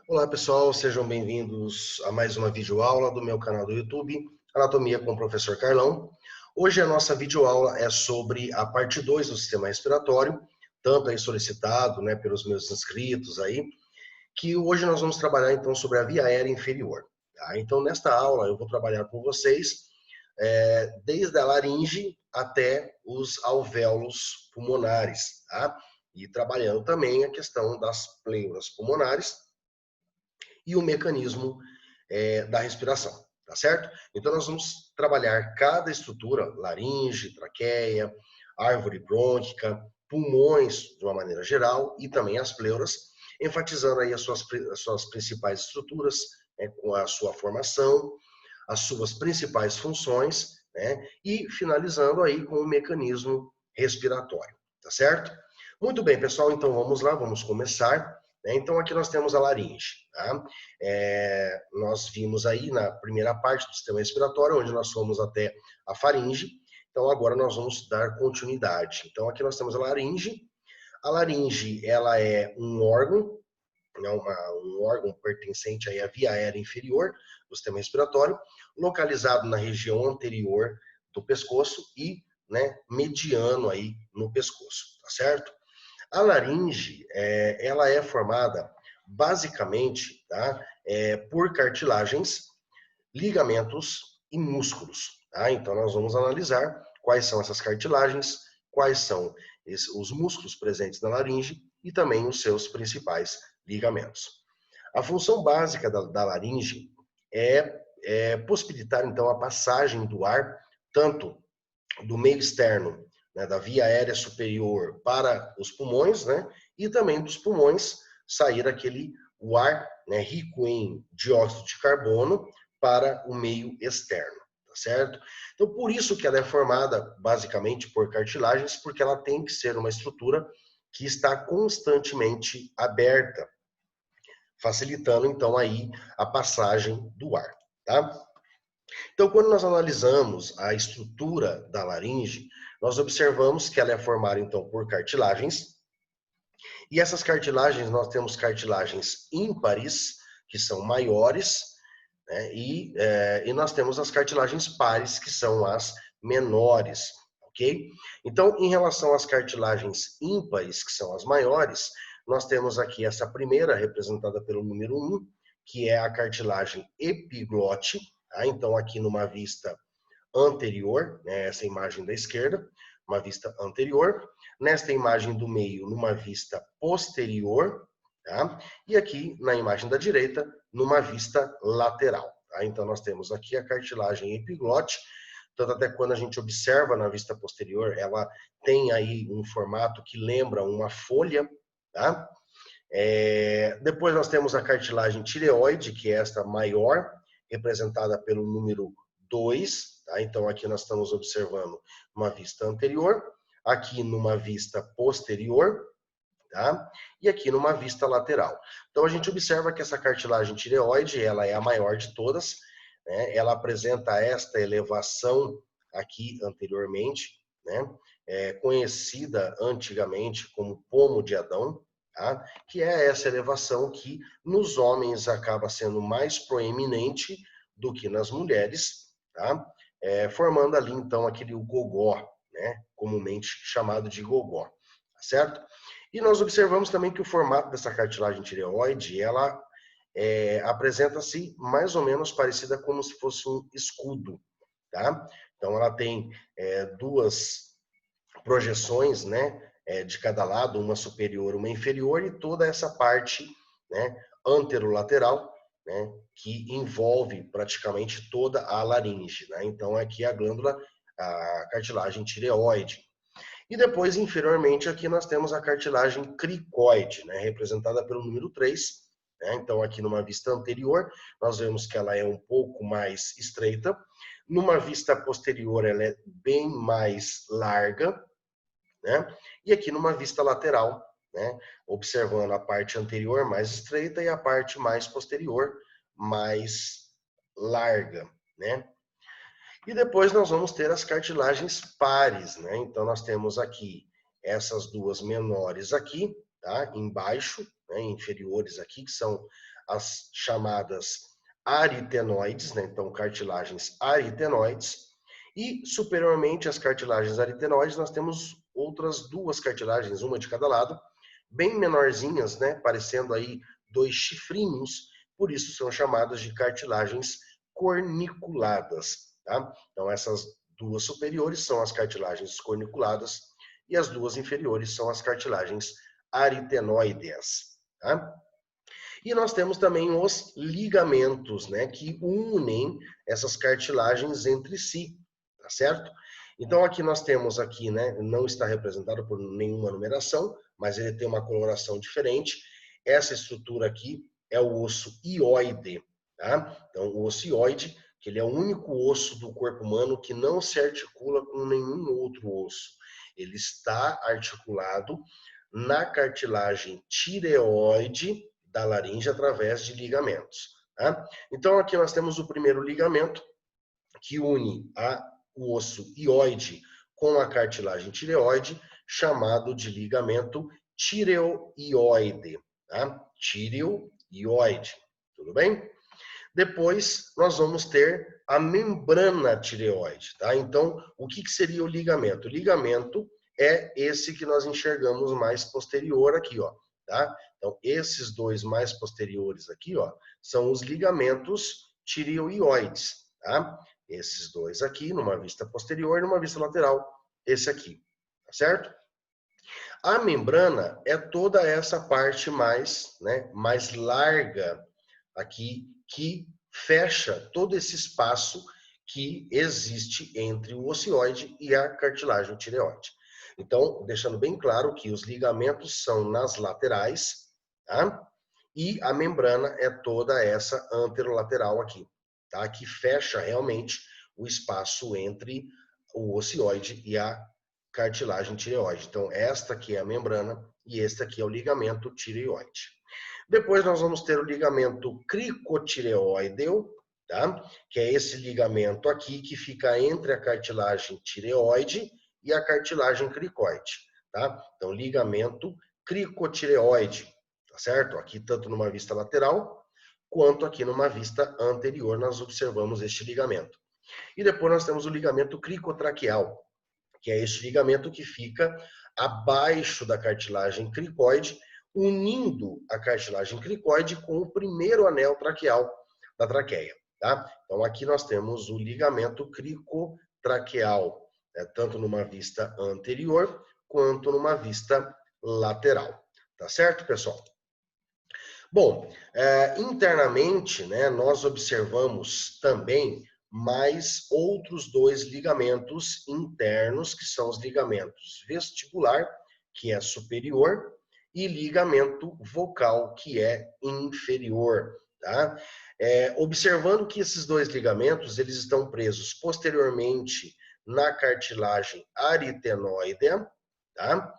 Olá pessoal, sejam bem-vindos a mais uma videoaula do meu canal do YouTube, Anatomia com o Professor Carlão. Hoje a nossa videoaula é sobre a parte 2 do sistema respiratório, tanto aí solicitado, pelos meus inscritos aí, que hoje nós vamos trabalhar então sobre a via aérea inferior. Tá? Então nesta aula eu vou trabalhar com vocês desde a laringe até os alvéolos pulmonares, tá? E trabalhando também a questão das pleuras pulmonares e o mecanismo da respiração, tá certo? Então nós vamos trabalhar cada estrutura, laringe, traqueia, árvore brônquica, pulmões de uma maneira geral e também as pleuras, enfatizando aí as suas principais estruturas, com a sua formação, as suas principais funções, e finalizando aí com o mecanismo respiratório, tá certo? Muito bem, pessoal, então vamos lá, vamos começar. Então aqui nós temos a laringe, tá? Nós vimos aí na primeira parte do sistema respiratório, onde nós fomos até a faringe. Então agora nós vamos dar continuidade. Então aqui nós temos a laringe. A laringe, ela é um órgão, um órgão pertencente aí à via aérea inferior do sistema respiratório, localizado na região anterior do pescoço e mediano aí no pescoço, tá certo? A laringe, ela é formada basicamente, tá, por cartilagens, ligamentos e músculos. Tá? Então, nós vamos analisar quais são essas cartilagens, quais são os músculos presentes na laringe e também os seus principais ligamentos. A função básica da laringe é possibilitar, então, a passagem do ar, tanto do meio externo, da via aérea superior para os pulmões, e também dos pulmões sair o ar, rico em dióxido de carbono para o meio externo, tá certo? Então, por isso que ela é formada basicamente por cartilagens, porque ela tem que ser uma estrutura que está constantemente aberta, facilitando então aí a passagem do ar, tá? Então, quando nós analisamos a estrutura da laringe, nós observamos que ela é formada, então, por cartilagens. E essas cartilagens, nós temos cartilagens ímpares, que são maiores, e nós temos as cartilagens pares, que são as menores, ok? Então, em relação às cartilagens ímpares, que são as maiores, nós temos aqui essa primeira, representada pelo número 1, que é a cartilagem epiglote. Tá? Então, aqui numa vista anterior, essa imagem da esquerda, uma vista anterior. Nesta imagem do meio, numa vista posterior. Tá? E aqui, na imagem da direita, numa vista lateral. Tá? Então, nós temos aqui a cartilagem epiglote, tanto até quando a gente observa na vista posterior, ela tem aí um formato que lembra uma folha. Tá? Depois nós temos a cartilagem tireoide, que é esta maior, representada pelo número 2. Tá? Então, aqui nós estamos observando uma vista anterior, aqui numa vista posterior, tá? E aqui numa vista lateral. Então, a gente observa que essa cartilagem tireoide, ela é a maior de todas, ela apresenta esta elevação aqui anteriormente, conhecida antigamente como pomo de Adão, tá? Que é essa elevação que nos homens acaba sendo mais proeminente do que nas mulheres, tá? Formando ali então aquele gogó, comumente chamado de gogó, tá certo? E nós observamos também que o formato dessa cartilagem tireoide, ela apresenta-se mais ou menos parecida como se fosse um escudo, tá? Então ela tem duas projeções, de cada lado, uma superior, uma inferior, e toda essa parte, anterolateral, que envolve praticamente toda a laringe, Então aqui a glândula, a cartilagem tireoide. E depois, inferiormente, aqui nós temos a cartilagem cricoide, representada pelo número 3. Então, aqui numa vista anterior, nós vemos que ela é um pouco mais estreita. Numa vista posterior, ela é bem mais larga. E aqui numa vista lateral, observando a parte anterior mais estreita e a parte mais posterior mais larga. E depois nós vamos ter as cartilagens pares, Então nós temos aqui essas duas menores aqui, tá? Embaixo, né, inferiores aqui, que são as chamadas aritenoides, né? Então, cartilagens aritenoides. E superiormente às cartilagens aritenoides, nós temos outras duas cartilagens, uma de cada lado, bem menorzinhas, né? Parecendo aí dois chifrinhos, por isso são chamadas de cartilagens corniculadas, tá? Então, essas duas superiores são as cartilagens corniculadas e as duas inferiores são as cartilagens aritenoideas, tá? E nós temos também os ligamentos, né, que unem essas cartilagens entre si, tá certo? Então aqui nós temos aqui, né, não está representado por nenhuma numeração, mas ele tem uma coloração diferente. Essa estrutura aqui é o osso hioide, tá? Então o osso hioide, que ele é o único osso do corpo humano que não se articula com nenhum outro osso. Ele está articulado na cartilagem tireoide da laringe através de ligamentos. Tá? Então aqui nós temos o primeiro ligamento que une o osso hioide com a cartilagem tireoide, chamado de ligamento tireoide. Tá? Tireoide, tudo bem? Depois nós vamos ter a membrana tireoide, tá? Então, o que seria o ligamento? O ligamento é esse que nós enxergamos mais posterior aqui, ó, tá? Então, esses dois mais posteriores aqui, ó, são os ligamentos tireoides, tá? Esses dois aqui, numa vista posterior e numa vista lateral, esse aqui, tá certo? A membrana é toda essa parte mais, né, mais larga aqui, que fecha todo esse espaço que existe entre o ocioide e a cartilagem tireoide. Então, deixando bem claro que os ligamentos são nas laterais, tá? E a membrana é toda essa anterolateral aqui, tá? Que fecha realmente o espaço entre o ocioide e a cartilagem tireoide. Então, esta aqui é a membrana e este aqui é o ligamento tireoide. Depois nós vamos ter o ligamento cricotireoideo, tá? Que é esse ligamento aqui que fica entre a cartilagem tireoide e a cartilagem cricoide, tá? Então, ligamento cricotireoide, tá certo? Aqui tanto numa vista lateral quanto aqui numa vista anterior nós observamos este ligamento. E depois nós temos o ligamento cricotraqueal, que é este ligamento que fica abaixo da cartilagem cricoide, unindo a cartilagem cricoide com o primeiro anel traqueal da traqueia, tá? Então aqui nós temos o ligamento cricotraqueal, né? Tanto numa vista anterior quanto numa vista lateral, tá certo, pessoal? Bom, internamente, né, nós observamos também mais outros dois ligamentos internos, que são os ligamentos vestibular, que é superior, e ligamento vocal, que é inferior, tá? Observando que esses dois ligamentos, eles estão presos posteriormente na cartilagem aritenoidea, tá?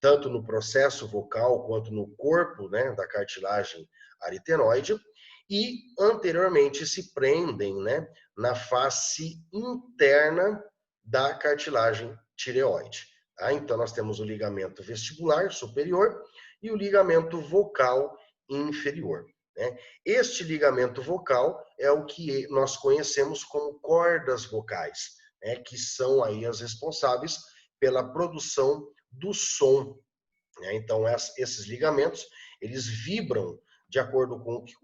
Tanto no processo vocal quanto no corpo, né, da cartilagem aritenoide, e anteriormente se prendem, né, na face interna da cartilagem tireoide. Tá? Então nós temos o ligamento vestibular superior e o ligamento vocal inferior. Né? Este ligamento vocal é o que nós conhecemos como cordas vocais, né, que são aí as responsáveis pela produção do som. Né? Então esses ligamentos, eles vibram de acordo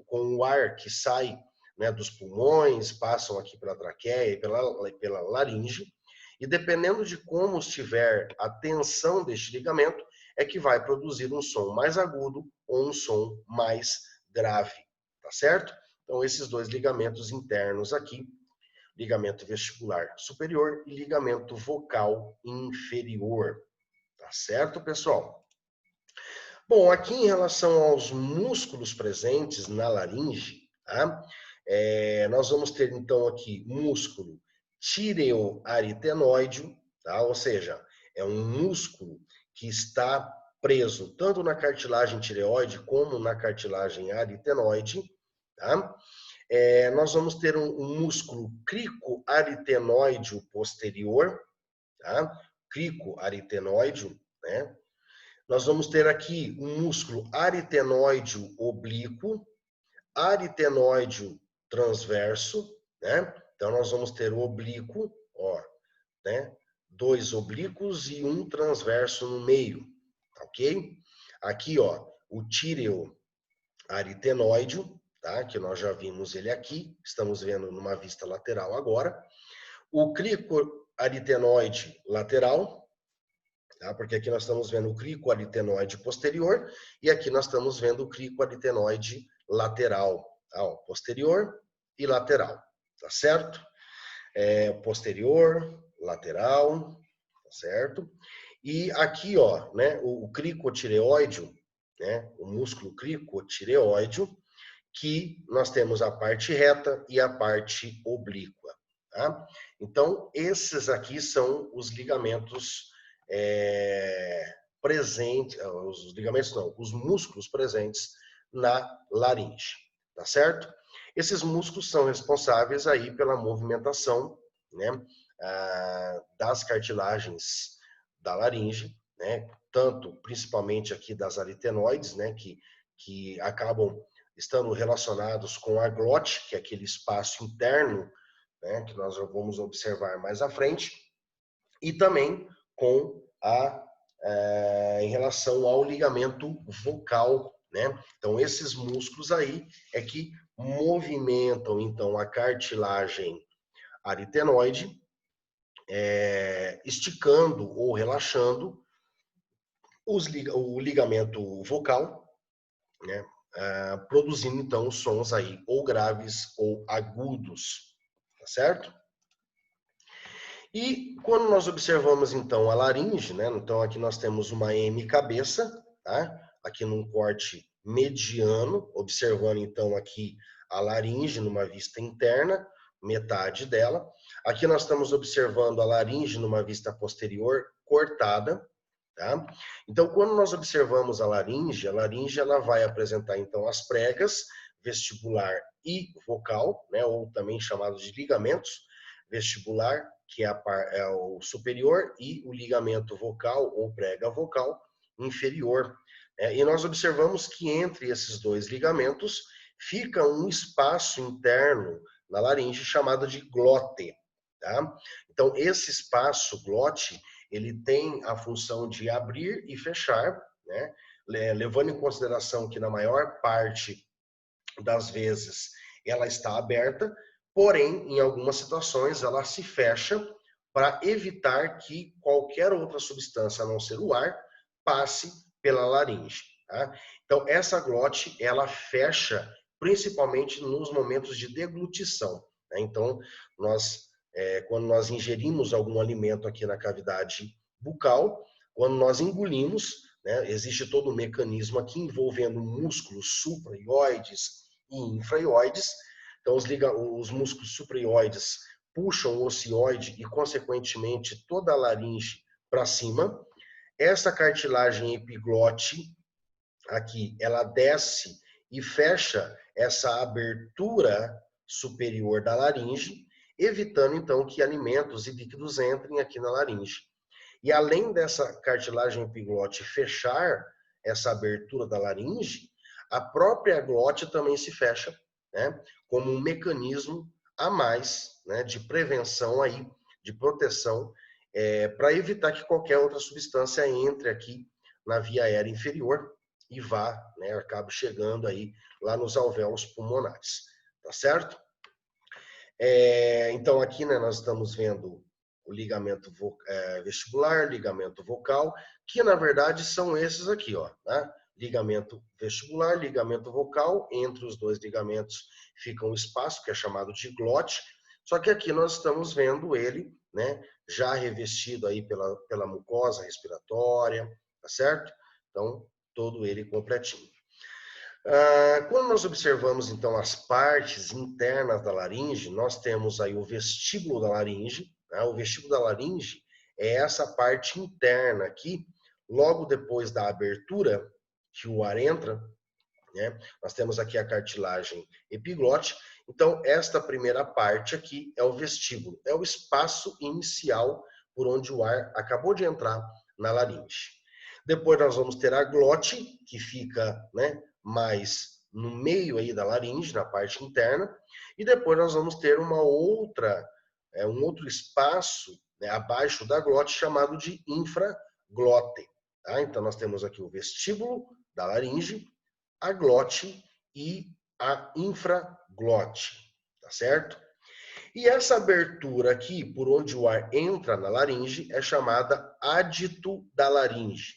com o ar que sai, né, dos pulmões, passam aqui pela traqueia e pela laringe, e dependendo de como estiver a tensão deste ligamento, é que vai produzir um som mais agudo ou um som mais grave, tá certo? Então esses dois ligamentos internos aqui, ligamento vestibular superior e ligamento vocal inferior, tá certo, pessoal? Bom, aqui em relação aos músculos presentes na laringe, tá? Nós vamos ter então aqui músculo tireoaritenoide, tá? Ou seja, é um músculo que está preso tanto na cartilagem tireoide como na cartilagem aritenoide, tá? Nós vamos ter um músculo cricoaritenoide posterior, tá? Cricoaritenoide, né? Nós vamos ter aqui um músculo aritenoide oblíquo, aritenoide transverso, né? Então, nós vamos ter o oblíquo, ó, né? 2 oblíquos e um transverso no meio, ok? Aqui, ó, o tireoaritenoide, tá? Que nós já vimos ele aqui, estamos vendo numa vista lateral agora. O cricoaritenoide lateral, tá? Porque aqui nós estamos vendo o cricoaritenoide posterior e aqui nós estamos vendo o cricoaritenoide lateral, tá? Ó, posterior e lateral, tá certo? Posterior, lateral, tá certo? E aqui, ó, né, o cricotireoide, né, o músculo cricotireoide, que nós temos a parte reta e a parte oblíqua, tá? Então, esses aqui são os ligamentos presentes, os ligamentos não, os músculos presentes na laringe, tá certo? Esses músculos são responsáveis aí pela movimentação, né, das cartilagens da laringe, né, tanto principalmente aqui das aritenoides, né, que acabam estando relacionados com a glote, que é aquele espaço interno, né, que nós vamos observar mais à frente, e também com em relação ao ligamento vocal, né? Então, esses músculos aí é que movimentam, então, a cartilagem aritenoide, esticando ou relaxando o ligamento vocal, né? Produzindo, então, sons aí ou graves ou agudos, tá certo? E quando nós observamos, então, a laringe, né? Então, aqui nós temos uma M cabeça, tá? Aqui num corte mediano, observando, então, aqui a laringe numa vista interna, metade dela. Aqui nós estamos observando a laringe numa vista posterior cortada, tá? Então, quando nós observamos a laringe ela vai apresentar, então, as pregas vestibular e vocal, né? Ou também chamados de ligamentos vestibular, que é o superior, e o ligamento vocal ou prega vocal inferior. E nós observamos que entre esses dois ligamentos fica um espaço interno na laringe chamado de glote, tá? Então, esse espaço glote, ele tem a função de abrir e fechar, né? Levando em consideração que na maior parte das vezes ela está aberta, porém, em algumas situações, ela se fecha para evitar que qualquer outra substância, a não ser o ar, passe pela laringe. Tá? Então, essa glote, ela fecha principalmente nos momentos de deglutição. Né? Então, quando nós ingerimos algum alimento aqui na cavidade bucal, quando nós engolimos, né, existe todo um mecanismo aqui envolvendo músculos supraioides e infraioides. Então, os músculos supraioides puxam o ocioide e, consequentemente, toda a laringe para cima. Essa cartilagem epiglote aqui, ela desce e fecha essa abertura superior da laringe, evitando, então, que alimentos e líquidos entrem aqui na laringe. E além dessa cartilagem epiglote fechar essa abertura da laringe, a própria glote também se fecha, né, como um mecanismo a mais, né, de prevenção aí, de proteção, para evitar que qualquer outra substância entre aqui na via aérea inferior e vá, né, acabe chegando aí lá nos alvéolos pulmonares, tá certo? Então aqui, né, nós estamos vendo o ligamento vestibular, ligamento vocal, que na verdade são esses aqui, ó, né? Ligamento vestibular, ligamento vocal, entre os dois ligamentos fica um espaço que é chamado de glote, só que aqui nós estamos vendo ele, né, já revestido aí pela mucosa respiratória, tá certo? Então, todo ele completinho. Quando nós observamos, então, as partes internas da laringe, nós temos aí o vestíbulo da laringe. Né? O vestíbulo da laringe é essa parte interna aqui, logo depois da abertura, que o ar entra, né? Nós temos aqui a cartilagem epiglote. Então, esta primeira parte aqui é o vestíbulo, é o espaço inicial por onde o ar acabou de entrar na laringe. Depois nós vamos ter a glote, que fica, né, mais no meio aí da laringe, na parte interna. E depois nós vamos ter um outro espaço, né, abaixo da glote, chamado de infraglote. Tá? Então nós temos aqui o vestíbulo da laringe, a glote e a infraglote, tá certo? E essa abertura aqui, por onde o ar entra na laringe, é chamada ádito da laringe.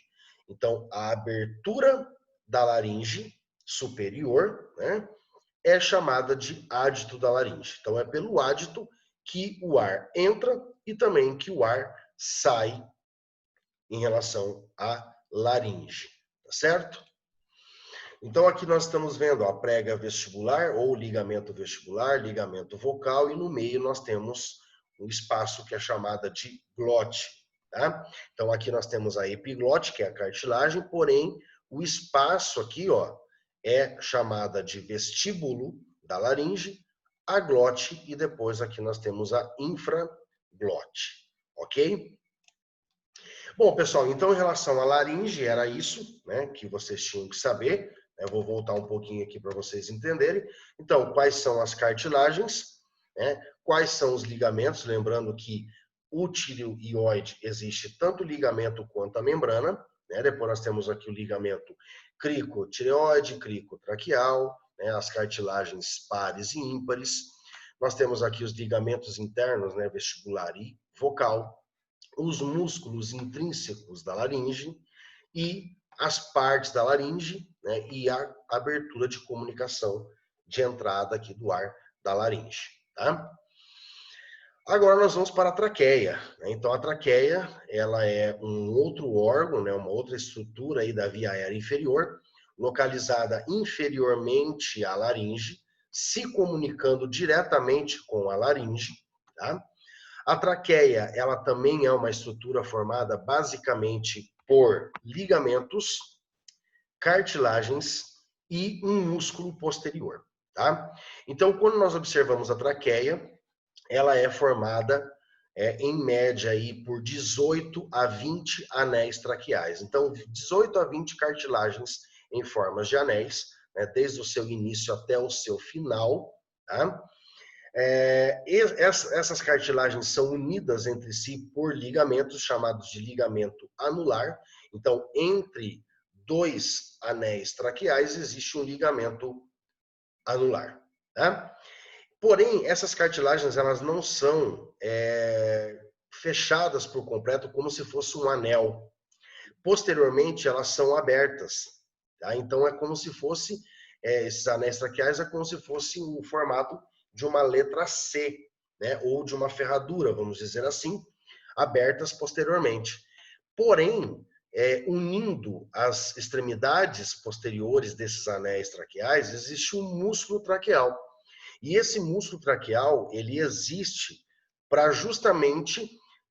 Então, a abertura da laringe superior, né, é chamada de ádito da laringe. Então, é pelo ádito que o ar entra e também que o ar sai em relação à laringe, tá certo? Então, aqui nós estamos vendo a prega vestibular ou ligamento vestibular, ligamento vocal, e no meio nós temos um espaço que é chamada de glote. Tá? Então, aqui nós temos a epiglote, que é a cartilagem, porém, o espaço aqui ó, é chamada de vestíbulo da laringe, a glote, e depois aqui nós temos a infraglote. Ok? Bom, pessoal, então em relação à laringe, era isso, né, que vocês tinham que saber. Eu vou voltar um pouquinho aqui para vocês entenderem. Então, quais são as cartilagens, né? Quais são os ligamentos? Lembrando que o tireoide existe tanto o ligamento quanto a membrana. Né? Depois nós temos aqui o ligamento cricotireoide, cricotraqueal, né? As cartilagens pares e ímpares. Nós temos aqui os ligamentos internos, né? Vestibular e vocal, os músculos intrínsecos da laringe e as partes da laringe, né, e a abertura de comunicação de entrada aqui do ar da laringe. Tá? Agora nós vamos para a traqueia. Né? Então a traqueia ela é um outro órgão, né, uma outra estrutura aí da via aérea inferior, localizada inferiormente à laringe, se comunicando diretamente com a laringe. Tá? A traqueia ela também é uma estrutura formada basicamente por ligamentos, cartilagens e um músculo posterior, tá? Então, quando nós observamos a traqueia, ela é formada em média aí por 18 a 20 anéis traqueais. Então, 18 a 20 cartilagens em formas de anéis, né, desde o seu início até o seu final, tá? Essas cartilagens são unidas entre si por ligamentos chamados de ligamento anular. Então, entre dois anéis traqueais existe um ligamento anular. Tá? Porém, essas cartilagens elas não são fechadas por completo como se fosse um anel. Posteriormente, elas são abertas. Tá? Então, é como se fosse, esses anéis traqueais é como se fosse o formato de uma letra C, né? Ou de uma ferradura, vamos dizer assim, abertas posteriormente. Porém, unindo as extremidades posteriores desses anéis traqueais, existe um músculo traqueal. E esse músculo traqueal, ele existe para justamente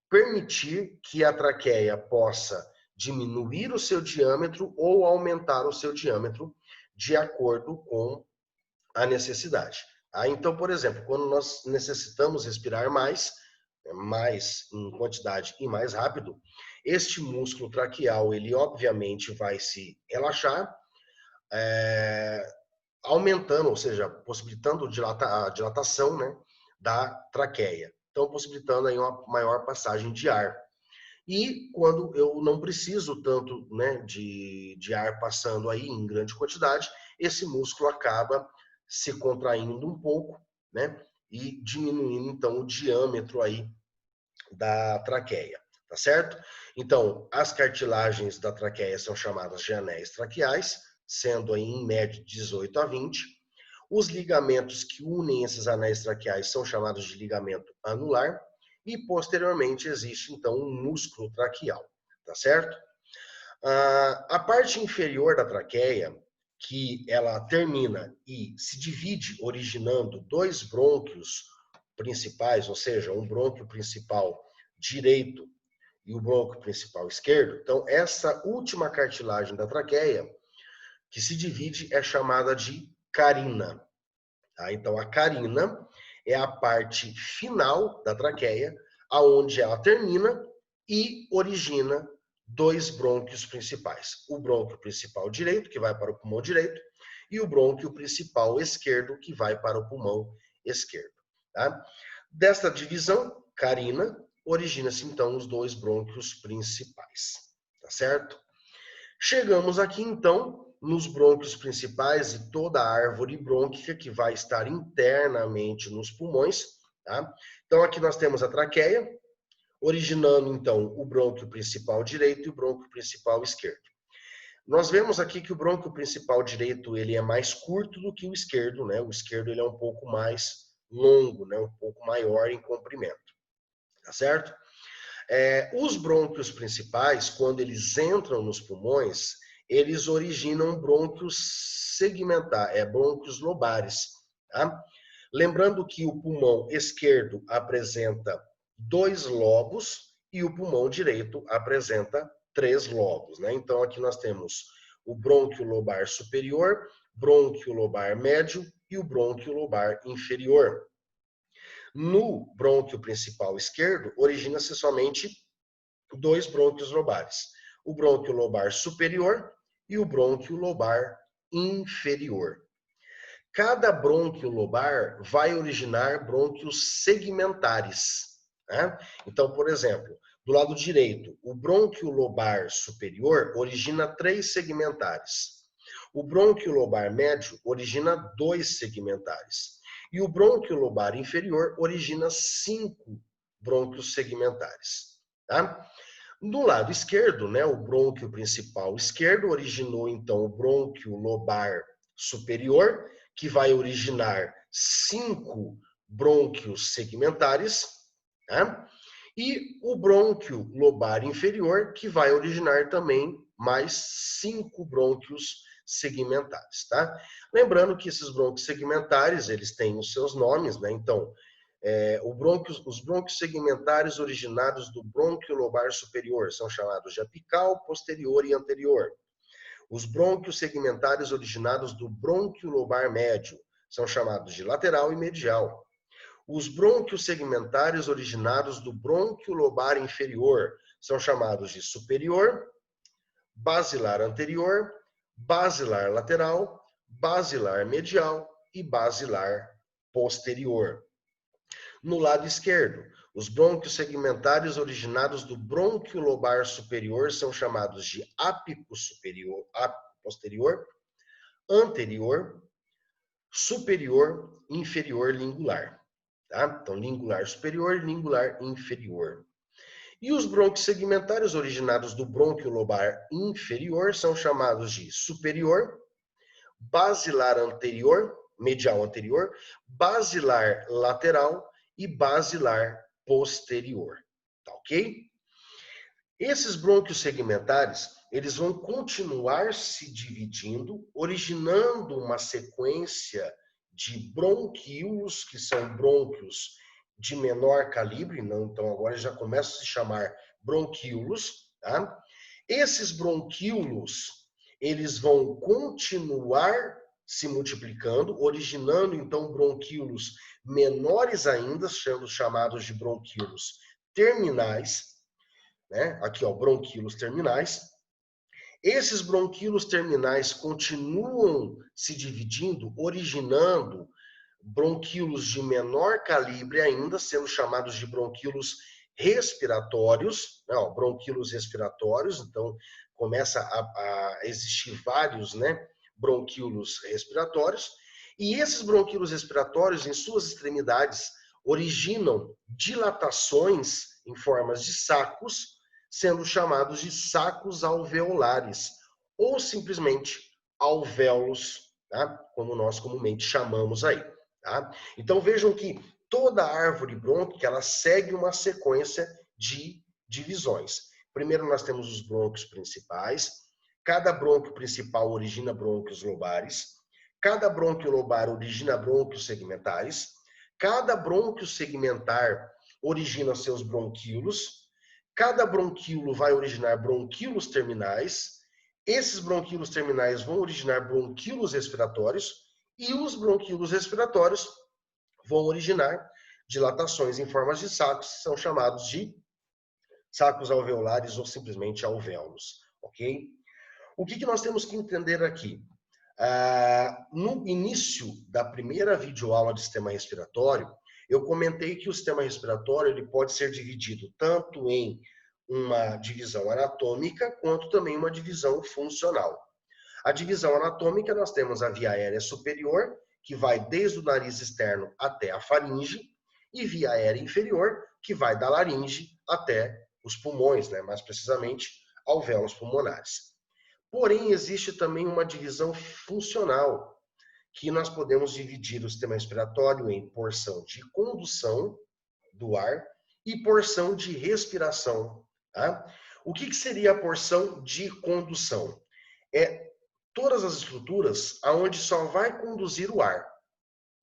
permitir que a traqueia possa diminuir o seu diâmetro ou aumentar o seu diâmetro de acordo com a necessidade. Então, por exemplo, quando nós necessitamos respirar mais em quantidade e mais rápido, este músculo traqueal, ele obviamente vai se relaxar, aumentando, ou seja, possibilitando a dilatação, né, da traqueia. Então, possibilitando aí uma maior passagem de ar. E quando eu não preciso tanto, né, de ar passando aí em grande quantidade, esse músculo acaba se contraindo um pouco, né, e diminuindo então o diâmetro aí da traqueia, tá certo? Então, as cartilagens da traqueia são chamadas de anéis traqueais, sendo aí em média 18 a 20. Os ligamentos que unem esses anéis traqueais são chamados de ligamento anular e posteriormente existe então um músculo traqueal, tá certo? A parte inferior da traqueia, que ela termina e se divide originando dois brônquios principais, ou seja, um brônquio principal direito e o brônquio principal esquerdo. Então, essa última cartilagem da traqueia, que se divide, é chamada de carina. Tá? Então, a carina é a parte final da traqueia, aonde ela termina e origina dois brônquios principais. O brônquio principal direito, que vai para o pulmão direito, e o brônquio principal esquerdo, que vai para o pulmão esquerdo. Tá? Desta divisão carina, origina-se então os dois brônquios principais. Tá certo? Chegamos aqui então nos brônquios principais e toda a árvore brônquica que vai estar internamente nos pulmões. Tá? Então aqui nós temos a traqueia, originando então o brônquio principal direito e o brônquio principal esquerdo. Nós vemos aqui que o brônquio principal direito ele é mais curto do que o esquerdo, né? O esquerdo ele é um pouco mais longo, né? Um pouco maior em comprimento, tá certo? Os brônquios principais, quando eles entram nos pulmões, eles originam brônquios segmentares, brônquios lobares, tá? Lembrando que o pulmão esquerdo apresenta 2 lobos e o pulmão direito apresenta 3 lobos, né? Então aqui nós temos o brônquio lobar superior, brônquio lobar médio e o brônquio lobar inferior. No brônquio principal esquerdo, origina-se somente 2 brônquios lobares, o brônquio lobar superior e o brônquio lobar inferior. Cada brônquio lobar vai originar brônquios segmentares. Né? Então, por exemplo, do lado direito, o brônquio lobar superior origina 3 segmentares. O brônquio lobar médio origina 2 segmentares. E o brônquio lobar inferior origina 5 brônquios segmentares. Tá? Do lado esquerdo, né, o brônquio principal esquerdo originou então o brônquio lobar superior, que vai originar 5 brônquios segmentares, né? E o brônquio lobar inferior, que vai originar também mais 5 brônquios segmentares, tá? Lembrando que esses brônquios segmentares, eles têm os seus nomes, né? Então, os brônquios segmentares originados do brônquio lobar superior são chamados de apical, posterior e anterior. Os brônquios segmentares originados do brônquio lobar médio são chamados de lateral e medial. Os brônquios segmentares originados do brônquio lobar inferior são chamados de superior, basilar anterior, basilar lateral, basilar medial e basilar posterior. No lado esquerdo, os brônquios segmentares originados do brônquio lobar superior são chamados de ápico superior, ápico posterior, anterior, superior, inferior lingular. Tá? Então, lingular superior e lingular inferior. E os brônquios segmentares originados do brônquio lobar inferior são chamados de superior, basilar anterior, medial anterior, basilar lateral e basilar posterior, tá ok? Esses brônquios segmentares, eles vão continuar se dividindo, originando uma sequência de bronquíolos, que são brônquios de menor calibre, então agora já começa a se chamar bronquíolos, tá? Esses bronquíolos, eles vão continuar se multiplicando, originando então bronquíolos menores ainda, sendo chamados de bronquíolos terminais, né? Aqui, ó, bronquíolos terminais. Esses bronquíolos terminais continuam se dividindo, originando bronquíolos de menor calibre ainda, sendo chamados de bronquíolos respiratórios, né? Ó, bronquíolos respiratórios, então começa a existir vários, né, bronquíolos respiratórios, e esses bronquíolos respiratórios, em suas extremidades, originam dilatações em formas de sacos, sendo chamados de sacos alveolares, ou simplesmente alvéolos, tá? Como nós comumente chamamos aí. Tá? Então vejam que toda a árvore brônquica ela segue uma sequência de divisões. Primeiro nós temos os brônquios principais. Cada brônquio principal origina brônquios lobares. Cada brônquio lobar origina brônquios segmentares. Cada brônquio segmentar origina seus bronquíolos. Cada bronquíolo vai originar bronquíolos terminais. Esses bronquíolos terminais vão originar bronquíolos respiratórios. E os bronquíolos respiratórios vão originar dilatações em formas de sacos, que são chamados de sacos alveolares ou simplesmente alvéolos, ok? O que nós temos que entender aqui? No início da primeira videoaula de sistema respiratório, eu comentei que o sistema respiratório ele pode ser dividido tanto em uma divisão anatômica quanto também uma divisão funcional. A divisão anatômica, nós temos a via aérea superior, que vai desde o nariz externo até a faringe, e via aérea inferior, que vai da laringe até os pulmões, né? Mais precisamente, alvéolos pulmonares. Porém, existe também uma divisão funcional, que nós podemos dividir o sistema respiratório em porção de condução do ar e porção de respiração. Tá? O que seria a porção de condução? É todas as estruturas aonde só vai conduzir o ar.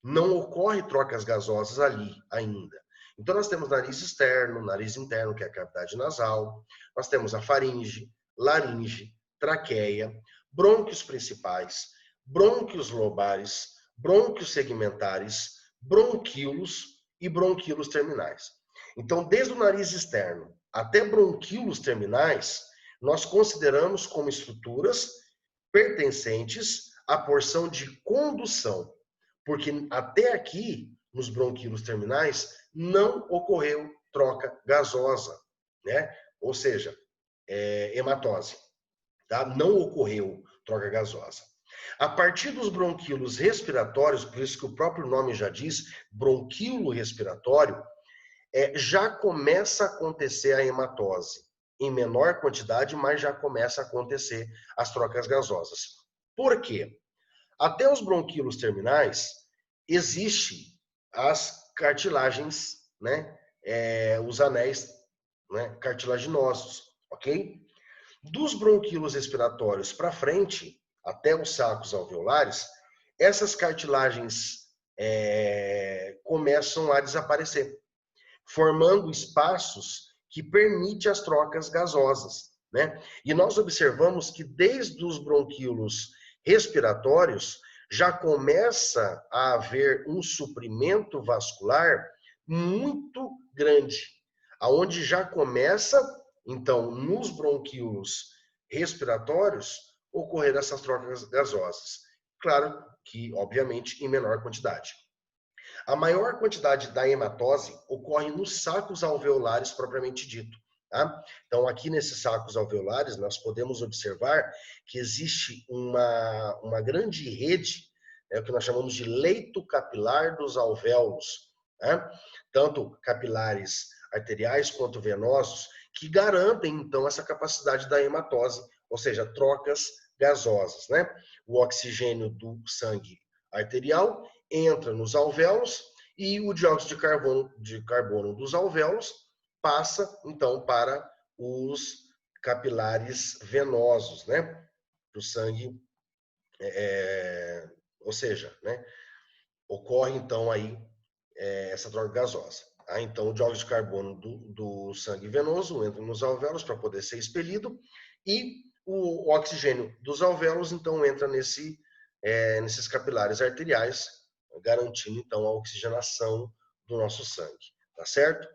Não ocorre trocas gasosas ali ainda. Então, nós temos nariz externo, nariz interno, que é a cavidade nasal. Nós temos a faringe, laringe, traqueia, brônquios principais, brônquios lobares, brônquios segmentares, bronquíolos e bronquíolos terminais. Então, desde o nariz externo até bronquíolos terminais, nós consideramos como estruturas pertencentes à porção de condução, porque até aqui, nos bronquíolos terminais, não ocorreu troca gasosa, né? Ou seja, hematose, tá? Não ocorreu troca gasosa. A partir dos bronquíolos respiratórios, por isso que o próprio nome já diz, bronquíolo respiratório, já começa a acontecer a hematose. Em menor quantidade, mas já começa a acontecer as trocas gasosas. Por quê? Até os bronquíolos terminais, existe as cartilagens, né? Os anéis, né? Cartilaginosos, ok? Dos bronquíolos respiratórios para frente, até os sacos alveolares, essas cartilagens começam a desaparecer, formando espaços que permitem as trocas gasosas, né? E nós observamos que desde os bronquíolos respiratórios já começa a haver um suprimento vascular muito grande, aonde já começa, então, nos bronquíolos respiratórios, ocorrer essas trocas gasosas. Claro que, obviamente, em menor quantidade. A maior quantidade da hematose ocorre nos sacos alveolares propriamente dito. Tá? Então, aqui nesses sacos alveolares, nós podemos observar que existe uma grande rede, o que nós chamamos de leito capilar dos alvéolos, tá? Tanto capilares arteriais quanto venosos, que garantem, então, essa capacidade da hematose, ou seja, trocas gasosas. Né? O oxigênio do sangue arterial entra nos alvéolos e o dióxido de carbono dos alvéolos passa, então, para os capilares venosos, né? Para o sangue, ou seja, né? Ocorre, então, aí essa troca gasosa. Tá? Então, o dióxido de carbono do sangue venoso entra nos alvéolos para poder ser expelido e o oxigênio dos alvéolos, então, entra nesses capilares arteriais, garantindo, então, a oxigenação do nosso sangue, tá certo?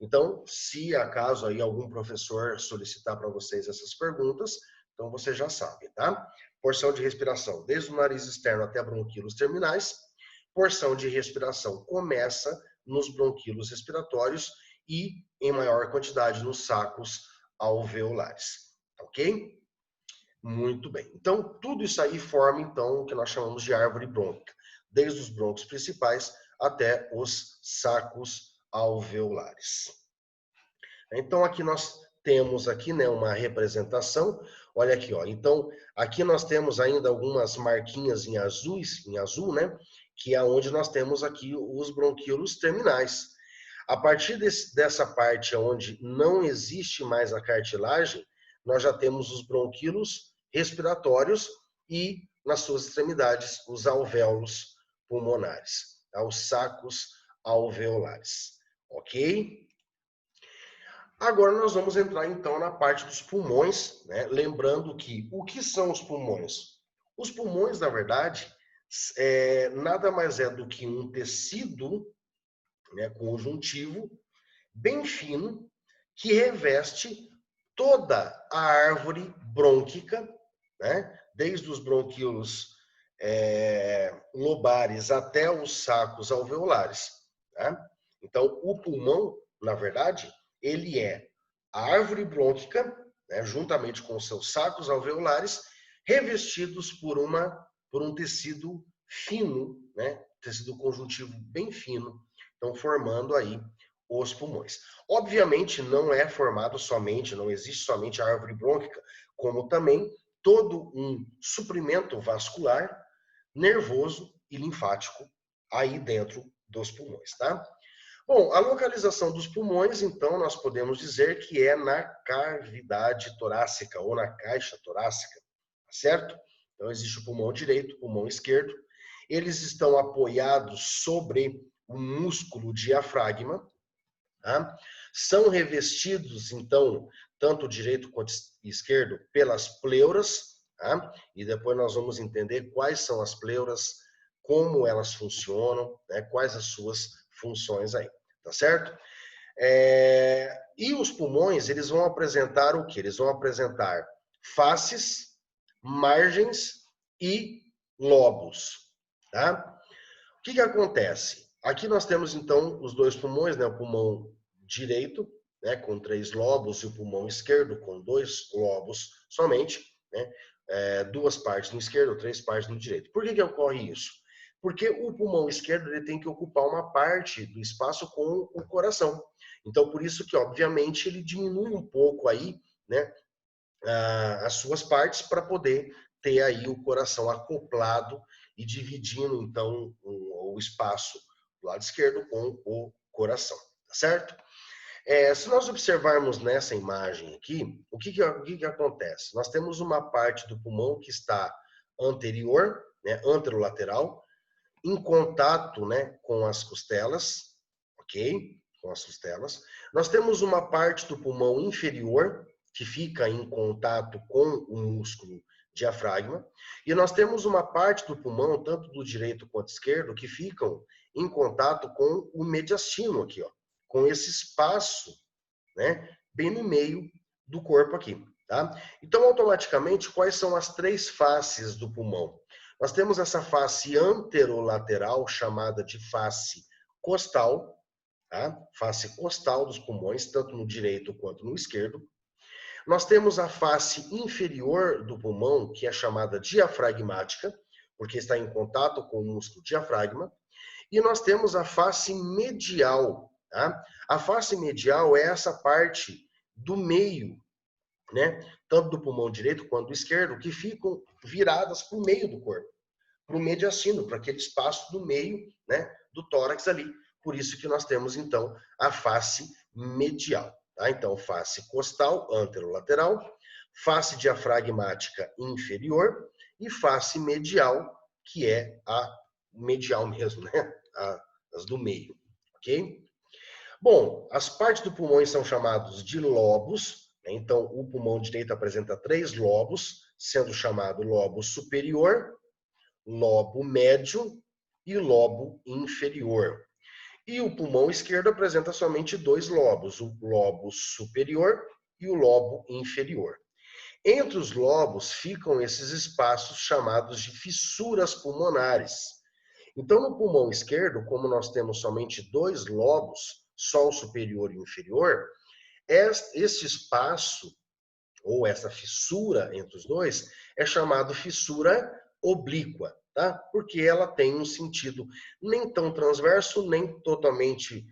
Então, se acaso aí algum professor solicitar para vocês essas perguntas, então você já sabe, tá? Porção de respiração, desde o nariz externo até bronquíolos terminais. Porção de respiração começa nos bronquíolos respiratórios e, em maior quantidade, nos sacos alveolares, ok? Muito bem. Então, tudo isso aí forma, então, o que nós chamamos de árvore brônquica, desde os brônquios principais até os sacos alveolares. Então, aqui nós temos aqui, né, uma representação. Olha aqui, ó. Então, aqui nós temos ainda algumas marquinhas em azul, né, que é onde nós temos aqui os bronquíolos terminais. A partir dessa parte onde não existe mais a cartilagem, nós já temos os bronquíolos respiratórios e, nas suas extremidades, os alvéolos pulmonares, tá? Os sacos alveolares, ok? Agora nós vamos entrar, então, na parte dos pulmões, né? Lembrando que, o que são os pulmões? Os pulmões, na verdade, nada mais é do que um tecido, né, conjuntivo, bem fino, que reveste toda a árvore brônquica, né? Desde os brônquios lobares até os sacos alveolares. Tá? Então, o pulmão, na verdade, ele é a árvore brônquica, né, juntamente com os seus sacos alveolares, revestidos por um tecido fino, né, tecido conjuntivo bem fino, então formando aí os pulmões. Obviamente não é formado somente, não existe somente a árvore brônquica, como também todo um suprimento vascular, nervoso e linfático aí dentro dos pulmões, tá? Bom, a localização dos pulmões, então, nós podemos dizer que é na cavidade torácica ou na caixa torácica, certo? Então, existe o pulmão direito, o pulmão esquerdo. Eles estão apoiados sobre o músculo diafragma, tá? São revestidos, então, tanto o direito quanto o esquerdo, pelas pleuras, tá? E depois nós vamos entender quais são as pleuras, como elas funcionam, né? Quais as suas funções aí, tá certo? E os pulmões, eles vão apresentar o quê? Eles vão apresentar faces, margens e lobos, tá? O que acontece? Aqui nós temos, então, os dois pulmões, né? O pulmão direito, né? Com 3 lobos, e o pulmão esquerdo com 2 lobos somente, né? 2 partes no esquerdo, 3 partes no direito. Por que ocorre isso? Porque o pulmão esquerdo ele tem que ocupar uma parte do espaço com o coração. Então, por isso que, obviamente, ele diminui um pouco aí, né? As suas partes para poder ter aí o coração acoplado e dividindo, então, o espaço do lado esquerdo com o coração, tá certo? Se nós observarmos nessa imagem aqui, o que acontece? Nós temos uma parte do pulmão que está anterior, né, anterolateral, em contato, né, com as costelas, ok? Com as costelas. Nós temos uma parte do pulmão inferior, que fica em contato com o músculo diafragma, e nós temos uma parte do pulmão, tanto do direito quanto do esquerdo, que ficam em contato com o mediastino aqui, ó, com esse espaço, né, bem no meio do corpo aqui, tá? Então, automaticamente, quais são as 3 faces do pulmão? Nós temos essa face anterolateral, chamada de face costal, tá? Face costal dos pulmões, tanto no direito quanto no esquerdo. Nós temos a face inferior do pulmão, que é chamada diafragmática, porque está em contato com o músculo diafragma. E nós temos a face medial, tá? A face medial é essa parte do meio, né? Tanto do pulmão direito quanto do esquerdo, que ficam viradas para o meio do corpo, para o mediastino, para aquele espaço do meio, né? Do tórax ali. Por isso que nós temos, então, a face medial. Tá? Então, face costal, anterolateral, face diafragmática inferior e face medial, que é a medial mesmo, né? As do meio, ok? Bom, as partes do pulmão são chamadas de lobos, né? Então, o pulmão direito apresenta 3 lobos, sendo chamado lobo superior, lobo médio e lobo inferior. E o pulmão esquerdo apresenta somente 2 lobos, o lobo superior e o lobo inferior. Entre os lobos ficam esses espaços chamados de fissuras pulmonares. Então, no pulmão esquerdo, como nós temos somente 2 lobos, só o superior e o inferior, esse espaço, ou essa fissura entre os dois, é chamado fissura oblíqua, tá? Porque ela tem um sentido nem tão transverso, nem totalmente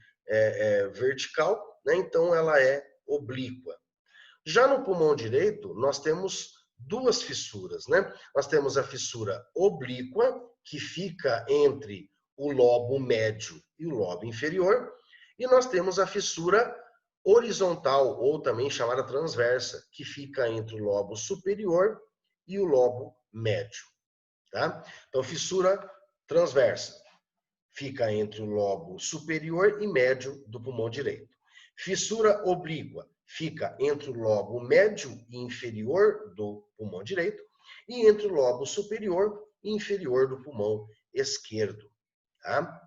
vertical, né? Então ela é oblíqua. Já no pulmão direito, nós temos 2 fissuras, né? Nós temos a fissura oblíqua, que fica entre o lobo médio e o lobo inferior, e nós temos a fissura horizontal, ou também chamada transversa, que fica entre o lobo superior e o lobo médio, tá? Então, fissura transversa fica entre o lobo superior e médio do pulmão direito. Fissura oblíqua fica entre o lobo médio e inferior do pulmão direito e entre o lobo superior e inferior do pulmão esquerdo, tá?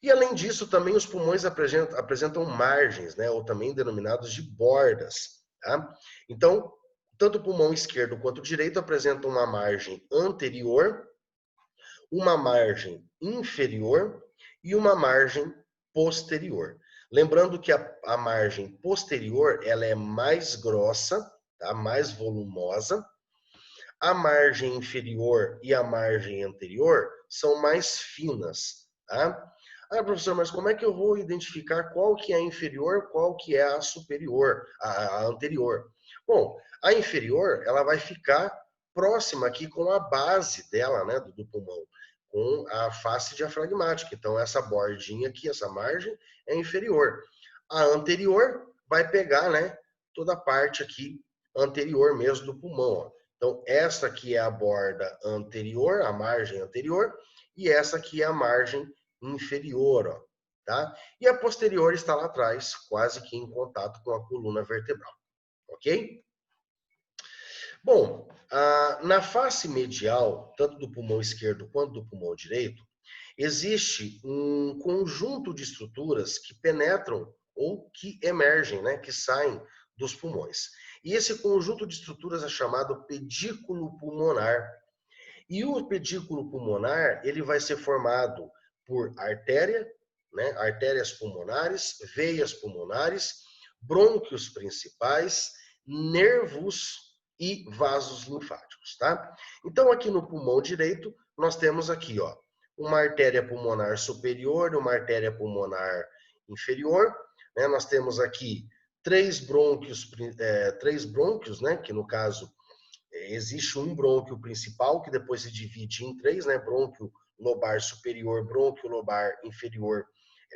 E além disso, também os pulmões apresentam margens, né, ou também denominados de bordas, tá? Então, tanto o pulmão esquerdo quanto o direito apresentam uma margem anterior, uma margem inferior e uma margem posterior. Lembrando que a margem posterior ela é mais grossa, tá? Mais volumosa. A margem inferior e a margem anterior são mais finas, tá? Ah, professor, mas como é que eu vou identificar qual que é a inferior, qual que é a superior, a anterior? Bom, a inferior, ela vai ficar próxima aqui com a base dela, né, do pulmão, com a face diafragmática. Então, essa bordinha aqui, essa margem, é inferior. A anterior vai pegar, né, toda a parte aqui anterior mesmo do pulmão, ó. Então, essa aqui é a borda anterior, a margem anterior, e essa aqui é a margem inferior, ó, tá? E a posterior está lá atrás, quase que em contato com a coluna vertebral, ok? Bom, na face medial, tanto do pulmão esquerdo quanto do pulmão direito, existe um conjunto de estruturas que penetram ou que emergem, né, que saem dos pulmões. E esse conjunto de estruturas é chamado pedículo pulmonar. E o pedículo pulmonar, ele vai ser formado por artéria, né, artérias pulmonares, veias pulmonares, brônquios principais, nervos e vasos linfáticos, tá? Então, aqui no pulmão direito, nós temos aqui, ó, uma artéria pulmonar superior e uma artéria pulmonar inferior, né? Nós temos aqui três brônquios, né? Que no caso existe um brônquio principal que depois se divide em três, né? Brônquio lobar superior, brônquio lobar inferior,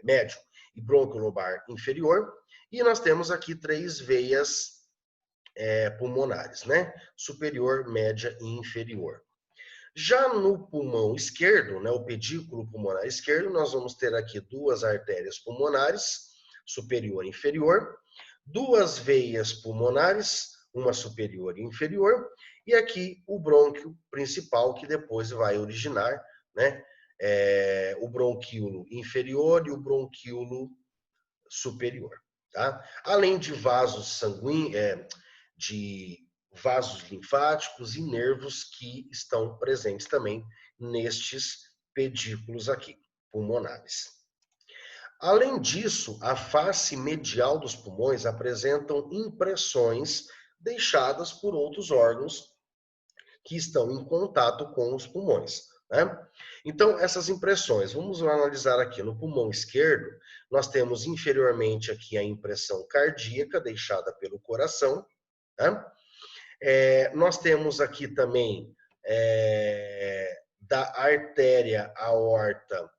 médio e brônquio lobar inferior. E nós temos aqui três veias pulmonares, né? Superior, média e inferior. Já no pulmão esquerdo, né, o pedículo pulmonar esquerdo, nós vamos ter aqui duas artérias pulmonares, superior e inferior, duas veias pulmonares, uma superior e inferior, e aqui o brônquio principal, que depois vai originar, né, o bronquíolo inferior e o bronquíolo superior, tá? Além de vasos sanguíneos, de vasos linfáticos e nervos que estão presentes também nestes pedículos aqui, pulmonares. Além disso, a face medial dos pulmões apresentam impressões deixadas por outros órgãos que estão em contato com os pulmões, né? Então, essas impressões, vamos analisar aqui. No pulmão esquerdo, nós temos inferiormente aqui a impressão cardíaca deixada pelo coração, né? Nós temos aqui também da artéria aorta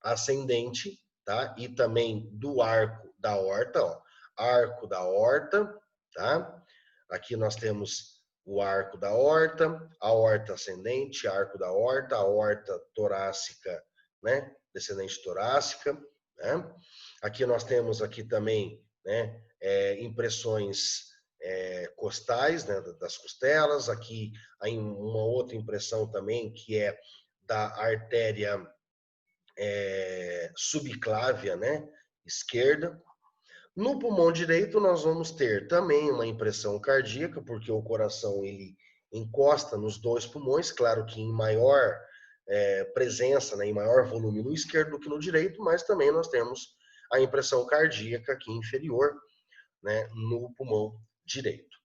ascendente, tá? E também do arco da aorta, ó. Arco da aorta, tá? Aqui nós temos o arco da aorta ascendente, arco da aorta torácica, né? Descendente torácica, né? Aqui nós temos aqui também, né? Impressões costais, né? Das costelas. Aqui há uma outra impressão também que é da artéria subclávia, né? Esquerda. No pulmão direito, nós vamos ter também uma impressão cardíaca, porque o coração ele encosta nos dois pulmões, claro que em maior presença, né, em maior volume no esquerdo do que no direito, mas também nós temos a impressão cardíaca aqui inferior, né, no pulmão direito.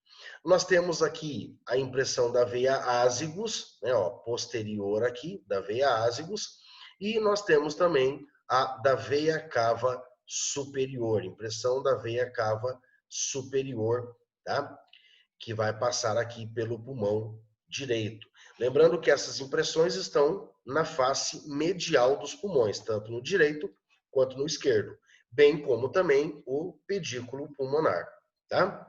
Nós temos aqui a impressão da veia ásigos, né, ó, posterior aqui, da veia ásigos, e nós temos também a da veia cava superior, impressão da veia cava superior, tá? Que vai passar aqui pelo pulmão direito. Lembrando que essas impressões estão na face medial dos pulmões, tanto no direito quanto no esquerdo, bem como também o pedículo pulmonar, tá?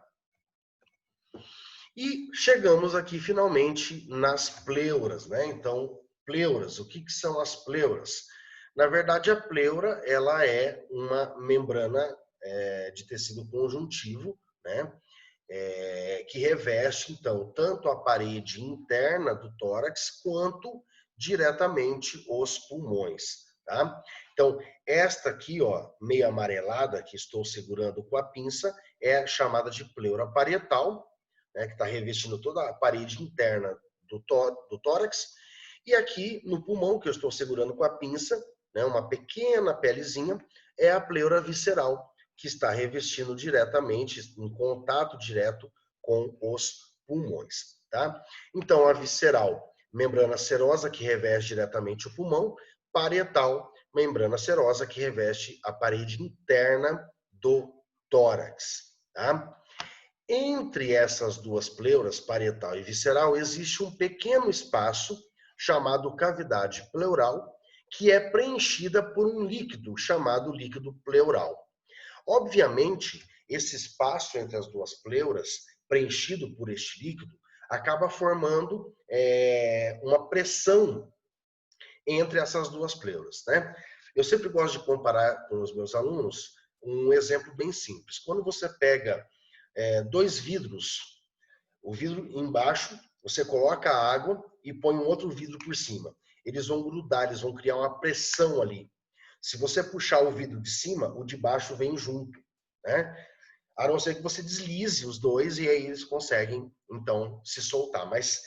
E chegamos aqui finalmente nas pleuras, né? Então, pleuras, o que são as pleuras? Na verdade, a pleura ela é uma membrana de tecido conjuntivo, né? Que reveste, então, tanto a parede interna do tórax quanto diretamente os pulmões. tá? Então, esta aqui, ó, meio amarelada, que estou segurando com a pinça, é chamada de pleura parietal, né, que está revestindo toda a parede interna do tórax. E aqui no pulmão, que eu estou segurando com a pinça, né, uma pequena pelezinha, é a pleura visceral, que está revestindo diretamente, em contato direto com os pulmões, tá? Então, a visceral, membrana serosa, que reveste diretamente o pulmão, parietal, membrana serosa, que reveste a parede interna do tórax, tá? Entre essas duas pleuras, parietal e visceral, existe um pequeno espaço chamado cavidade pleural, que é preenchida por um líquido chamado líquido pleural. Obviamente, esse espaço entre as duas pleuras, preenchido por este líquido, acaba formando uma pressão entre essas duas pleuras, né? Eu sempre gosto de comparar com os meus alunos um exemplo bem simples. Quando você pega dois vidros, o vidro embaixo, você coloca a água e põe um outro vidro por cima. Eles vão grudar, eles vão criar uma pressão ali. Se você puxar o vidro de cima, o de baixo vem junto, né? A não ser que você deslize os dois e aí eles conseguem, então, se soltar. Mas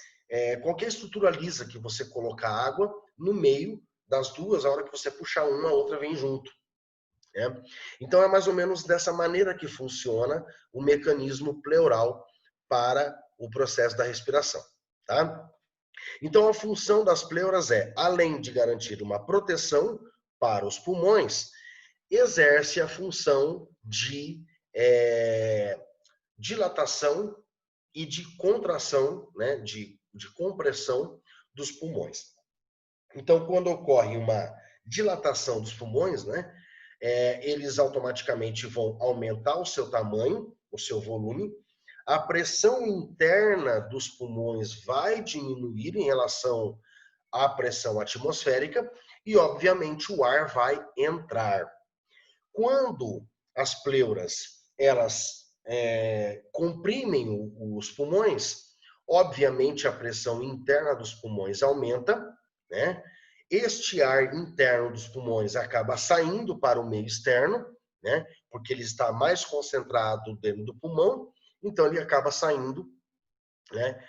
qualquer estrutura lisa que você colocar água, no meio das duas, a hora que você puxar uma, a outra vem junto. Né? Então, é mais ou menos dessa maneira que funciona o mecanismo pleural para o processo da respiração. Tá? Então, a função das pleuras é, além de garantir uma proteção para os pulmões, exerce a função de dilatação e de contração, né, de compressão dos pulmões. Então, quando ocorre uma dilatação dos pulmões, né, eles automaticamente vão aumentar o seu tamanho, o seu volume, a pressão interna dos pulmões vai diminuir em relação à pressão atmosférica e, obviamente, o ar vai entrar. Quando as pleuras, elas comprimem os pulmões, obviamente a pressão interna dos pulmões aumenta, né? Este ar interno dos pulmões acaba saindo para o meio externo, né? Porque ele está mais concentrado dentro do pulmão, então ele acaba saindo, né?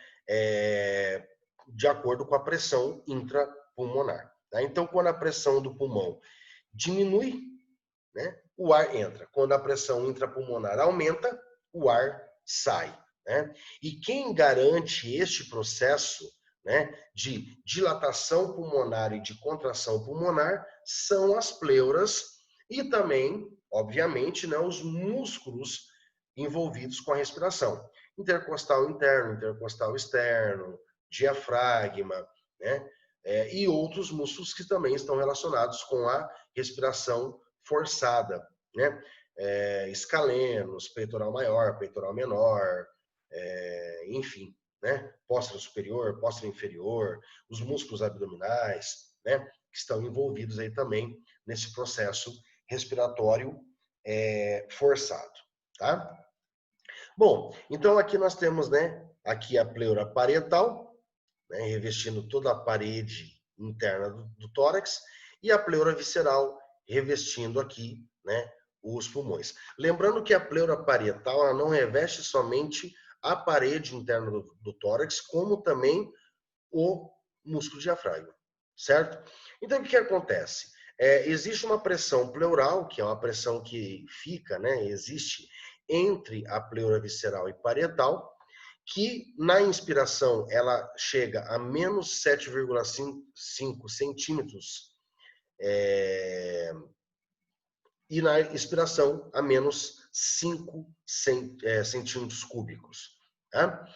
De acordo com a pressão intrapulmonar. Tá? Então, quando a pressão do pulmão diminui, né, o ar entra. Quando a pressão intrapulmonar aumenta, o ar sai. Né? E quem garante este processo, né, de dilatação pulmonar e de contração pulmonar são as pleuras e também, obviamente, né, os músculos envolvidos com a respiração. Intercostal interno, intercostal externo, diafragma, né, e outros músculos que também estão relacionados com a respiração forçada, né? Escalenos, peitoral maior, peitoral menor, enfim, né? Póstero superior, póstero inferior, os músculos abdominais, né? Que estão envolvidos aí também nesse processo respiratório forçado, tá? Bom, então aqui nós temos, né? Aqui a pleura parietal, né? Revestindo toda a parede interna do tórax, e a pleura visceral revestindo aqui, né, os pulmões. Lembrando que a pleura parietal ela não reveste somente a parede interna do tórax, como também o músculo diafragma, certo? Então, o que acontece? Existe uma pressão pleural, que é uma pressão que fica, né, existe entre a pleura visceral e parietal, que na inspiração ela chega a menos 7,5 centímetros e na expiração a menos 5 centímetros cúbicos. Tá?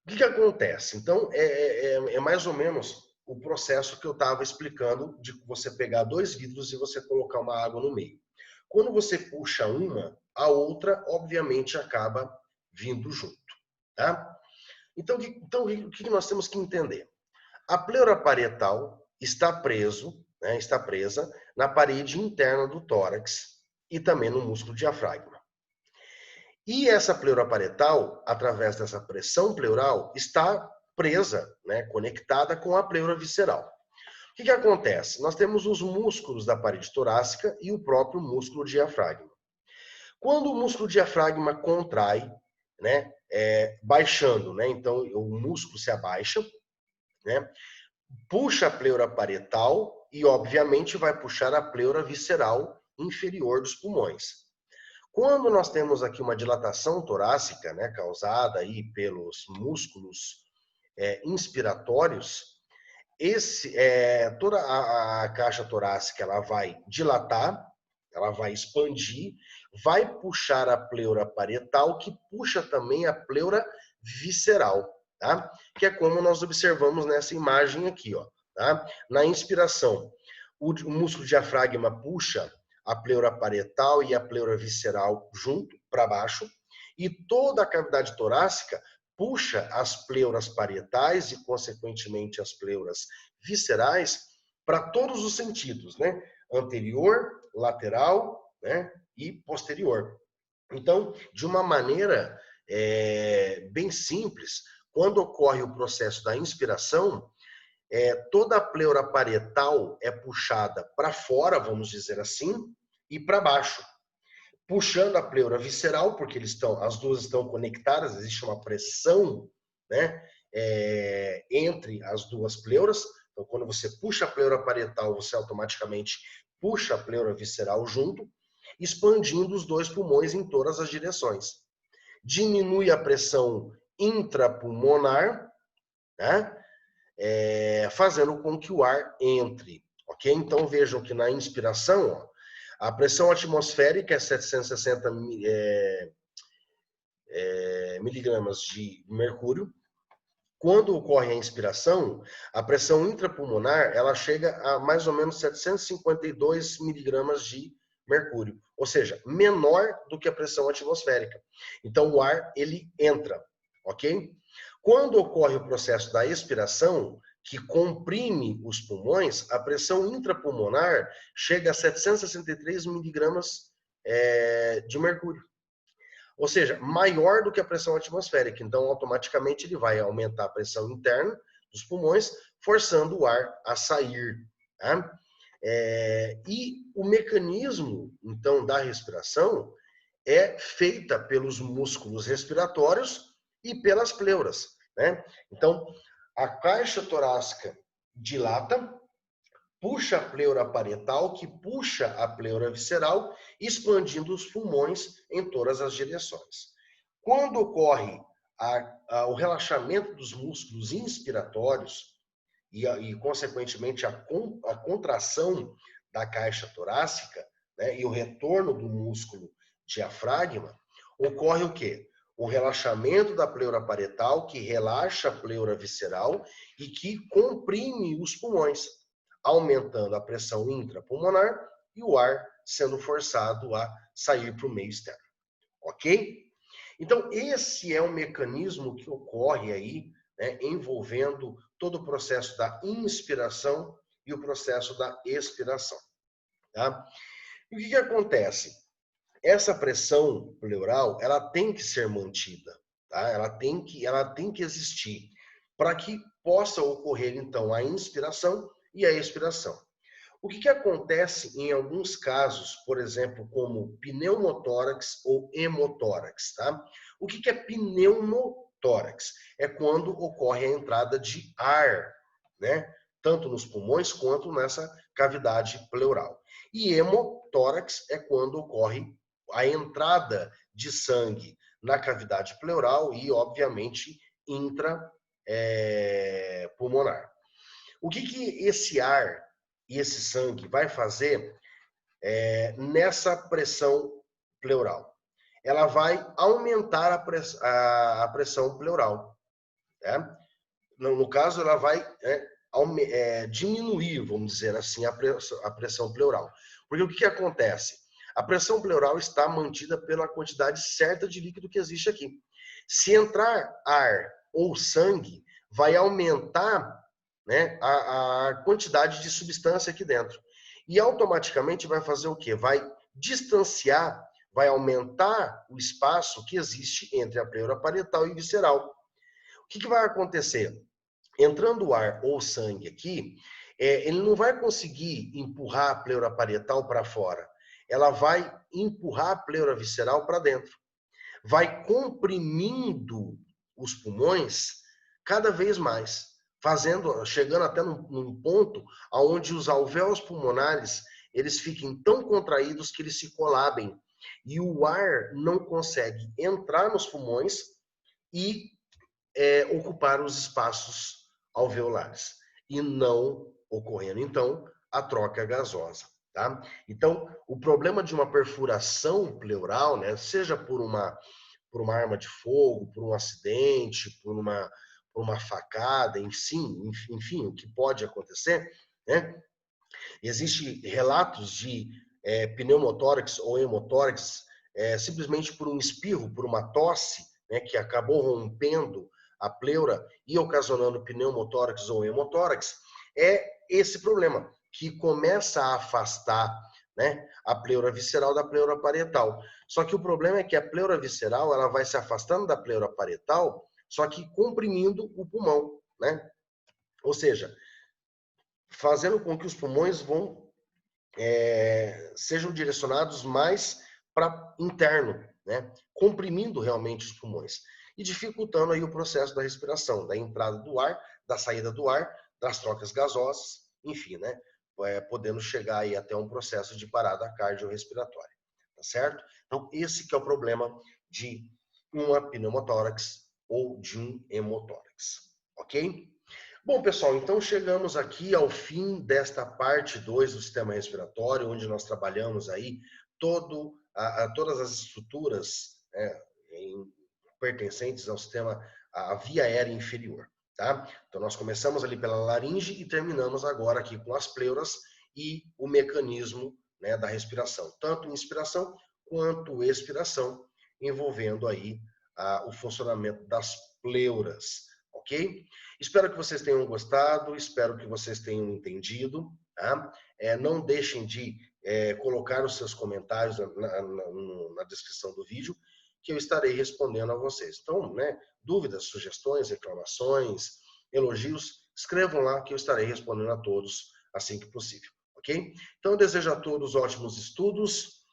O que acontece? Então, é mais ou menos o processo que eu estava explicando de você pegar dois vidros e você colocar uma água no meio. Quando você puxa uma, a outra, obviamente, acaba vindo junto. Tá? Então, o que nós temos que entender? A pleura parietal está presa na parede interna do tórax e também no músculo diafragma. E essa pleura parietal, através dessa pressão pleural, está presa, né, conectada com a pleura visceral. que acontece? Nós temos os músculos da parede torácica e o próprio músculo diafragma. Quando o músculo diafragma contrai, né, baixando, né, então o músculo se abaixa, né, puxa a pleura parietal e, obviamente, vai puxar a pleura visceral inferior dos pulmões. Quando nós temos aqui uma dilatação torácica, né, causada aí pelos músculos inspiratórios, toda a caixa torácica ela vai dilatar, ela vai expandir, vai puxar a pleura parietal, que puxa também a pleura visceral, tá? Que é como nós observamos nessa imagem aqui, ó, tá? Na inspiração, o músculo diafragma puxa a pleura parietal e a pleura visceral junto para baixo, e toda a cavidade torácica puxa as pleuras parietais e, consequentemente, as pleuras viscerais para todos os sentidos, né? Anterior, lateral, né? E posterior. Então, de uma maneira bem simples, quando ocorre o processo da inspiração, toda a pleura parietal é puxada para fora, vamos dizer assim, e para baixo, puxando a pleura visceral, porque as duas estão conectadas, existe uma pressão, né, entre as duas pleuras. Então, quando você puxa a pleura parietal, você automaticamente puxa a pleura visceral junto, expandindo os dois pulmões em todas as direções. Diminui a pressão intrapulmonar, né, fazendo com que o ar entre, ok? Então, vejam que na inspiração, ó, a pressão atmosférica é 760 miligramas de mercúrio. Quando ocorre a inspiração, a pressão intrapulmonar ela chega a mais ou menos 752 miligramas de mercúrio, ou seja, menor do que a pressão atmosférica. Então, o ar ele entra, ok? Quando ocorre o processo da expiração, que comprime os pulmões, a pressão intrapulmonar chega a 763 miligramas de mercúrio. Ou seja, maior do que a pressão atmosférica. Então, automaticamente, ele vai aumentar a pressão interna dos pulmões, forçando o ar a sair. Tá? E o mecanismo, então, da respiração é feita pelos músculos respiratórios e pelas pleuras. Né? Então, a caixa torácica dilata, puxa a pleura parietal, que puxa a pleura visceral, expandindo os pulmões em todas as direções. Quando ocorre o relaxamento dos músculos inspiratórios e consequentemente, a contração da caixa torácica, né, e o retorno do músculo diafragma, ocorre o quê? O relaxamento da pleura parietal, que relaxa a pleura visceral e que comprime os pulmões, aumentando a pressão intrapulmonar e o ar sendo forçado a sair para o meio externo. Ok? Então, esse é o mecanismo que ocorre aí, né, envolvendo todo o processo da inspiração e o processo da expiração. Tá? E o que acontece? Essa pressão pleural, ela tem que ser mantida, tá? Ela tem que existir para que possa ocorrer, então, a inspiração e a expiração. O que acontece em alguns casos, por exemplo, como pneumotórax ou hemotórax, tá? O que é pneumotórax? É quando ocorre a entrada de ar, né? Tanto nos pulmões quanto nessa cavidade pleural. E hemotórax é quando ocorre a entrada de sangue na cavidade pleural e, obviamente, intrapulmonar. O que esse ar e esse sangue vai fazer nessa pressão pleural? Ela vai aumentar a pressão pleural. Né? No caso, ela vai diminuir, vamos dizer assim, a pressão pleural. Porque o que acontece? A pressão pleural está mantida pela quantidade certa de líquido que existe aqui. Se entrar ar ou sangue, vai aumentar, né, a quantidade de substância aqui dentro. E automaticamente vai fazer o quê? Vai distanciar, vai aumentar o espaço que existe entre a pleura parietal e visceral. O que vai acontecer? Entrando ar ou sangue aqui, ele não vai conseguir empurrar a pleura parietal para fora. Ela vai empurrar a pleura visceral para dentro. Vai comprimindo os pulmões cada vez mais, chegando até num ponto onde os alvéolos pulmonares eles fiquem tão contraídos que eles se colabem e o ar não consegue entrar nos pulmões e ocupar os espaços alveolares e não ocorrendo então a troca gasosa. Tá? Então, o problema de uma perfuração pleural, né, seja por uma arma de fogo, por um acidente, por uma facada, enfim, o que pode acontecer, né? Existem relatos de pneumotórax ou hemotórax simplesmente por um espirro, por uma tosse, né, que acabou rompendo a pleura e ocasionando pneumotórax ou hemotórax, é esse problema, que começa a afastar, né, a pleura visceral da pleura parietal. Só que o problema é que a pleura visceral ela vai se afastando da pleura parietal, só que comprimindo o pulmão, né? Ou seja, fazendo com que os pulmões sejam direcionados mais para interno, né? Comprimindo realmente os pulmões e dificultando aí o processo da respiração, da entrada do ar, da saída do ar, das trocas gasosas, enfim, né? Podendo chegar aí até um processo de parada cardiorrespiratória, tá certo? Então, esse que é o problema de uma pneumotórax ou de um hemotórax, ok? Bom, pessoal, então chegamos aqui ao fim desta parte 2 do sistema respiratório, onde nós trabalhamos aí todas as estruturas pertencentes ao sistema, à via aérea inferior. Tá? Então, nós começamos ali pela laringe e terminamos agora aqui com as pleuras e o mecanismo, né, da respiração, tanto inspiração quanto expiração, envolvendo aí o funcionamento das pleuras, ok? Espero que vocês tenham gostado, espero que vocês tenham entendido. Tá? Não deixem de colocar os seus comentários na descrição do vídeo, que eu estarei respondendo a vocês. Então, né, dúvidas, sugestões, reclamações, elogios, escrevam lá que eu estarei respondendo a todos assim que possível, ok? Então, eu desejo a todos ótimos estudos,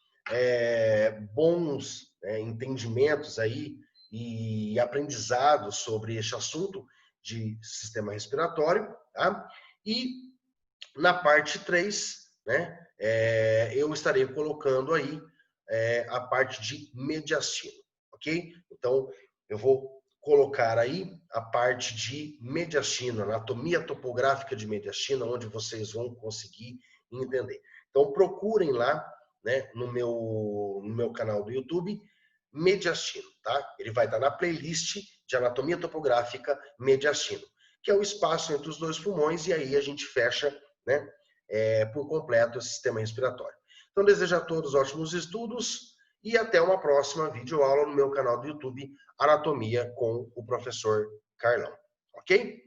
bons entendimentos aí e aprendizados sobre este assunto de sistema respiratório, tá? E na parte 3, né, eu estarei colocando aí a parte de mediastino, ok? Então, eu vou colocar aí a parte de mediastino, anatomia topográfica de mediastino, onde vocês vão conseguir entender. Então, procurem lá, né, no meu canal do YouTube, mediastino, tá? Ele vai estar na playlist de anatomia topográfica mediastino, que é o espaço entre os dois pulmões, e aí a gente fecha, né, por completo o sistema respiratório. Então, desejo a todos ótimos estudos e até uma próxima videoaula no meu canal do YouTube, Anatomia com o professor Carlão. Ok?